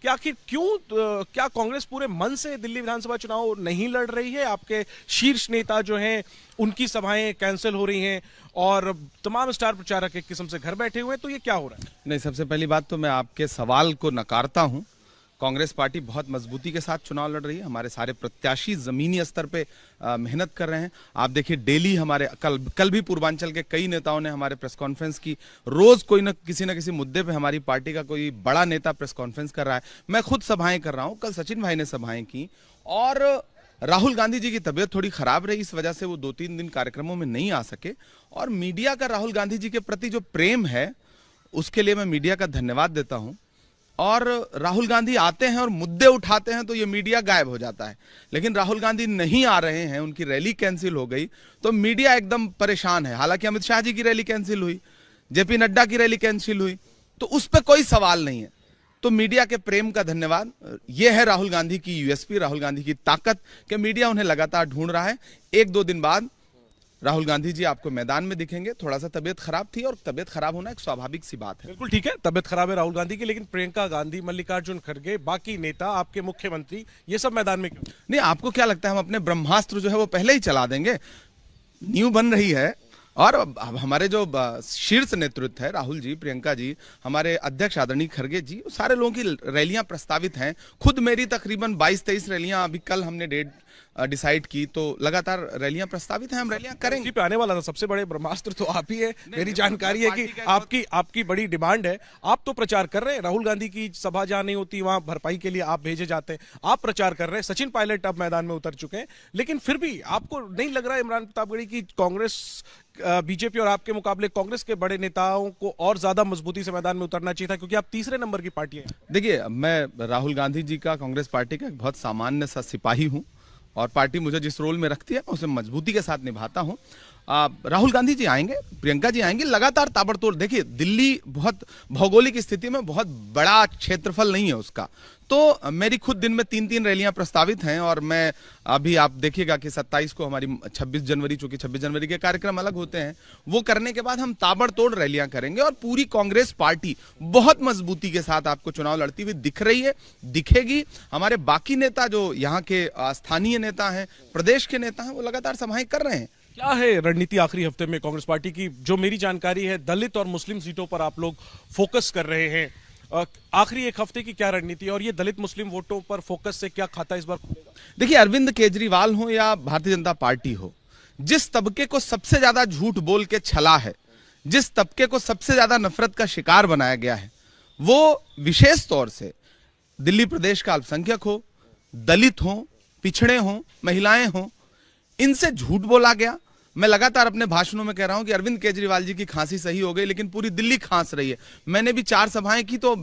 कि आखिर क्या कांग्रेस पूरे मन से दिल्ली विधानसभा चुनाव नहीं लड़ रही है? आपके शीर्ष नेता जो हैं उनकी सभाएं कैंसिल हो रही हैं और तमाम स्टार प्रचारक एक किस्म से घर बैठे हुए हैं, तो ये क्या हो रहा है? नहीं, सबसे पहली बात तो मैं आपके सवाल को नकारता हूं। कांग्रेस पार्टी बहुत मजबूती के साथ चुनाव लड़ रही है। हमारे सारे प्रत्याशी जमीनी स्तर पे मेहनत कर रहे हैं। आप देखिए, डेली हमारे कल भी पूर्वांचल के कई नेताओं ने हमारे प्रेस कॉन्फ्रेंस की। रोज कोई न किसी मुद्दे पे हमारी पार्टी का कोई बड़ा नेता प्रेस कॉन्फ्रेंस कर रहा है। मैं खुद सभाएं कर रहा हूं। कल सचिन भाई ने सभाएं की और राहुल गांधी जी की तबीयत थोड़ी खराब रही, इस वजह से वो 2-3 दिन कार्यक्रमों में नहीं आ सके। और मीडिया का राहुल गांधी जी के प्रति जो प्रेम है, उसके लिए मैं मीडिया का धन्यवाद देता हूं। और राहुल गांधी आते हैं और मुद्दे उठाते हैं तो ये मीडिया गायब हो जाता है। लेकिन राहुल गांधी नहीं आ रहे हैं, उनकी रैली कैंसिल हो गई तो मीडिया एकदम परेशान है। हालांकि अमित शाह जी की रैली कैंसिल हुई, जेपी नड्डा की रैली कैंसिल हुई, तो उस पर कोई सवाल नहीं है। तो मीडिया के प्रेम का धन्यवाद। यह है राहुल गांधी की यूएसपी, राहुल गांधी की ताकत कि मीडिया उन्हें लगातार ढूंढ रहा है। 1-2 दिन बाद राहुल गांधी जी आपको मैदान में दिखेंगे। थोड़ा सा तबीयत खराब थी और तबीयत खराब होना एक स्वाभाविक सी बात है। बिल्कुल ठीक है, तबीयत खराब है राहुल गांधी की, लेकिन प्रियंका गांधी, मल्लिकार्जुन खड़गे, बाकी नेता, आपके मुख्यमंत्री, ये सब मैदान में क्यों नहीं? आपको क्या लगता है हम अपने ब्रह्मास्त्र जो है वो पहले ही चला देंगे? न्यू बन रही है और अब हमारे जो शीर्ष नेतृत्व है, राहुल जी, प्रियंका जी, हमारे अध्यक्ष आदरणीय खड़गे जी, सारे लोगों की रैलियां प्रस्तावित हैं। खुद मेरी तकरीबन 22-23 रैलियां अभी कल हमने डेट डिसाइड की, तो लगातार रैलियां प्रस्तावित हैं। हम रैलियां करेंगे। पे आने वाला था, सबसे बड़े ब्रह्मास्त्र तो आप ही है। मेरी जानकारी है कि आपकी बड़ी डिमांड है। आप तो प्रचार कर रहे हैं, राहुल गांधी की सभा जहां नहीं होती वहां भरपाई के लिए आप भेजे जाते हैं, आप प्रचार कर रहे हैं। सचिन पायलट अब मैदान में उतर चुके हैं, लेकिन फिर भी आपको नहीं लग रहा है इमरान प्रतापगढ़ी की कांग्रेस, बीजेपी और आपके मुकाबले कांग्रेस के बड़े नेताओं को और ज्यादा मजबूती से मैदान में उतरना चाहिए था, क्योंकि आप तीसरे नंबर की पार्टी है? देखिए, मैं राहुल गांधी जी का, कांग्रेस पार्टी का एक बहुत सामान्य सा सिपाही हूं और पार्टी मुझे जिस रोल में रखती है मैं उसे मजबूती के साथ निभाता हूं। राहुल गांधी जी आएंगे, प्रियंका जी आएंगे, लगातार ताबड़तोड़। देखिए, दिल्ली बहुत भौगोलिक स्थिति में बहुत बड़ा क्षेत्रफल नहीं है उसका, तो मेरी खुद दिन में 3-3 रैलियां प्रस्तावित हैं। और मैं अभी आप देखिएगा कि 27 को हमारी 26 जनवरी, चूंकि 26 जनवरी के कार्यक्रम अलग होते हैं, वो करने के बाद हम ताबड़तोड़ रैलियां करेंगे और पूरी कांग्रेस पार्टी बहुत मजबूती के साथ आपको चुनाव लड़ती हुई दिख रही है, दिखेगी। हमारे बाकी नेता जो यहाँ के स्थानीय नेता हैं, प्रदेश के नेता हैं, वो लगातार सभाएं कर रहे हैं। क्या है रणनीति आखिरी हफ्ते में कांग्रेस पार्टी की? जो मेरी जानकारी है, दलित और मुस्लिम सीटों पर आप लोग फोकस कर रहे हैं। आखिरी एक हफ्ते की क्या रणनीति है और ये दलित मुस्लिम वोटों पर फोकस से क्या खाता इस बार खुलेगा? देखिए, अरविंद केजरीवाल हो या भारतीय जनता पार्टी हो, जिस तबके को सबसे ज्यादा झूठ बोल के छला है, जिस तबके को सबसे ज्यादा नफरत का शिकार बनाया गया है, वो विशेष तौर से दिल्ली प्रदेश का अल्पसंख्यक हो, दलित हो, पिछड़े हो, महिलाएं हो, इनसे झूठ बोला गया। मैं लगातार अपने भाषणों में कह रहा हूं कि अरविंद केजरीवाल जी की खांसी सही हो गई, लेकिन पूरी दिल्ली खांस रही है। मैंने भी 4 सभाएं की, तो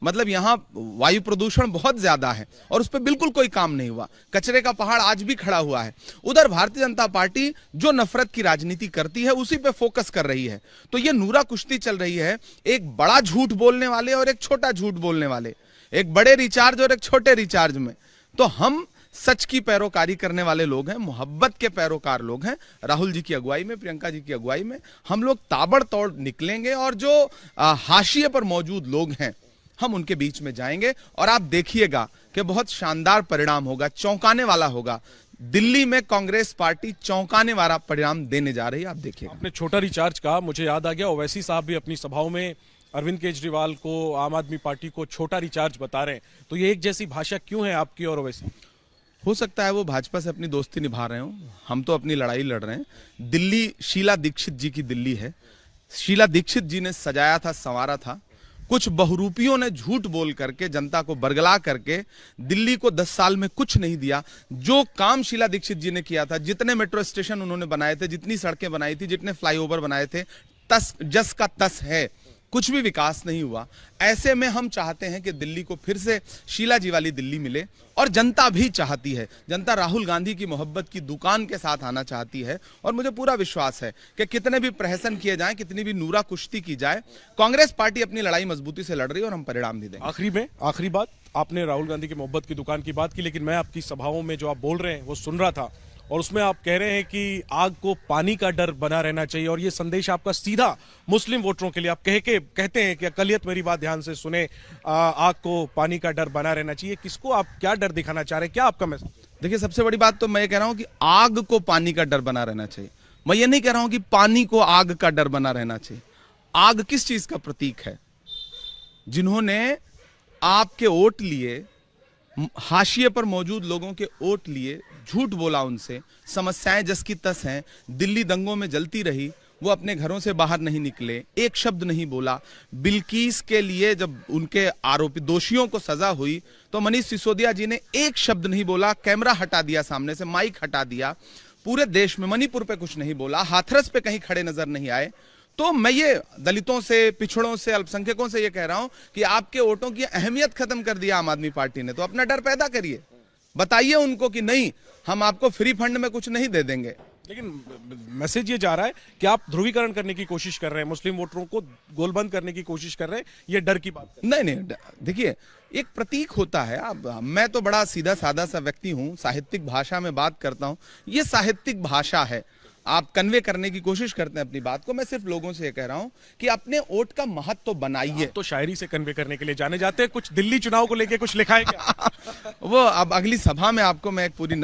मतलब यहां वायु प्रदूषण बहुत ज्यादा है और उस पर बिल्कुल कोई काम नहीं हुआ। कचरे का पहाड़ आज भी खड़ा हुआ है। उधर भारतीय जनता पार्टी जो नफरत की राजनीति करती है उसी पे फोकस कर रही है। तो ये नूरा कुश्ती चल रही है, एक बड़ा झूठ बोलने वाले और एक छोटा झूठ बोलने वाले, एक बड़े रिचार्ज और एक छोटे रिचार्ज में। तो हम सच की पैरोकारी करने वाले लोग हैं, मोहब्बत के पैरोकार लोग हैं। राहुल जी की अगुवाई में, प्रियंका जी की अगुवाई में हम लोग ताबड़तोड़ निकलेंगे और जो हाशिए पर मौजूद लोग हैं, हम उनके बीच में जाएंगे और आप देखिएगा कि बहुत शानदार परिणाम होगा, चौंकाने वाला होगा। दिल्ली में कांग्रेस पार्टी चौंकाने वाला परिणाम देने जा रही है, आप देखिएगा। आपने छोटा रिचार्ज कहा, मुझे याद आ गया, ओवैसी साहब भी अपनी सभाओं में अरविंद केजरीवाल को, आम आदमी पार्टी को छोटा रिचार्ज बता रहे हैं। तो ये एक जैसी भाषा क्यों है आपकी और ओवैसी? हो सकता है वो भाजपा से अपनी दोस्ती निभा रहे हो, हम तो अपनी लड़ाई लड़ रहे हैं। दिल्ली शीला दीक्षित जी की दिल्ली है। शीला दीक्षित जी ने सजाया था, संवारा था। कुछ बहुरूपियों ने झूठ बोल करके, जनता को बरगला करके दिल्ली को 10 साल में कुछ नहीं दिया। जो काम शीला दीक्षित जी ने किया था, जितने मेट्रो स्टेशन उन्होंने बनाए थे, जितनी सड़कें बनाई थी, जितने फ्लाईओवर बनाए थे, तस जस का तस है, कुछ भी विकास नहीं हुआ। ऐसे में हम चाहते हैं कि दिल्ली को फिर से शीला जी वाली दिल्ली मिले और जनता भी चाहती है। जनता राहुल गांधी की मोहब्बत की दुकान के साथ आना चाहती है और मुझे पूरा विश्वास है कि कितने भी प्रहसन किए जाएं, कितनी भी नूरा कुश्ती की जाए, कांग्रेस पार्टी अपनी लड़ाई मजबूती से लड़ रही है और हम परिणाम भी देंगे। आखिरी बात, आपने राहुल गांधी की मोहब्बत की दुकान की बात की, लेकिन मैं आपकी सभाओं में जो आप बोल रहे हैं वो सुन रहा था और उसमें आप कह रहे हैं कि आग को पानी का डर बना रहना चाहिए, और ये संदेश आपका सीधा मुस्लिम वोटरों के लिए आप कहते हैं कि अकलियत मेरी बात ध्यान से सुने, आग को पानी का डर बना रहना चाहिए। किसको आप क्या डर दिखाना चाह रहे हैं, क्या आपका मैसेज? देखिए, सबसे बड़ी बात तो मैं ये कह रहा हूं कि आग को पानी का डर बना रहना चाहिए। मैं ये नहीं कह रहा हूं कि पानी को आग का डर बना रहना चाहिए। आग किस चीज का प्रतीक है? जिन्होंने आपके वोट लिए, हाशिए पर मौजूद लोगों के वोट लिए, झूठ बोला, उनसे समस्याएं जस की तस हैं, दिल्ली दंगों में जलती रही, वो अपने घरों से बाहर नहीं निकले, एक शब्द नहीं बोला। बिल्किस के लिए जब उनके आरोपी दोषियों को सजा हुई तो मनीष सिसोदिया जी ने एक शब्द नहीं बोला, कैमरा हटा दिया, सामने से माइक हटा दिया, पूरे देश में मणिपुर पे कुछ नहीं बोला, हाथरस पे कहीं खड़े नजर नहीं आए। तो मैं ये दलितों से, पिछड़ों से, अल्पसंख्यकों से ये कह रहा हूं कि आपके वोटों की अहमियत खत्म कर दिया आम आदमी पार्टी ने। तो अपना डर पैदा करिए, बताइए उनको कि नहीं, हम आपको फ्री फंड में कुछ नहीं दे देंगे। लेकिन मैसेज ये जा रहा है कि आप ध्रुवीकरण करने की कोशिश कर रहे हैं, मुस्लिम वोटरों को गोलबंद करने की कोशिश कर रहे हैं, ये डर की बात नहीं नहीं, देखिए, एक प्रतीक होता है। अब मैं तो बड़ा सीधा साधा सा व्यक्ति हूं, साहित्यिक भाषा में बात करता हूं, ये साहित्यिक भाषा है। आप कन्वे करने की कोशिश करते हैं अपनी बात को। मैं सिर्फ लोगों से ये कह रहा हूं कि अपने वोट का महत्व तो बनाइए। तो शायरी से कन्वे करने के लिए जाने जाते हैं, कुछ दिल्ली चुनाव को लेके कुछ लिखा है क्या? वो अब अगली सभा में आपको मैं एक पूरी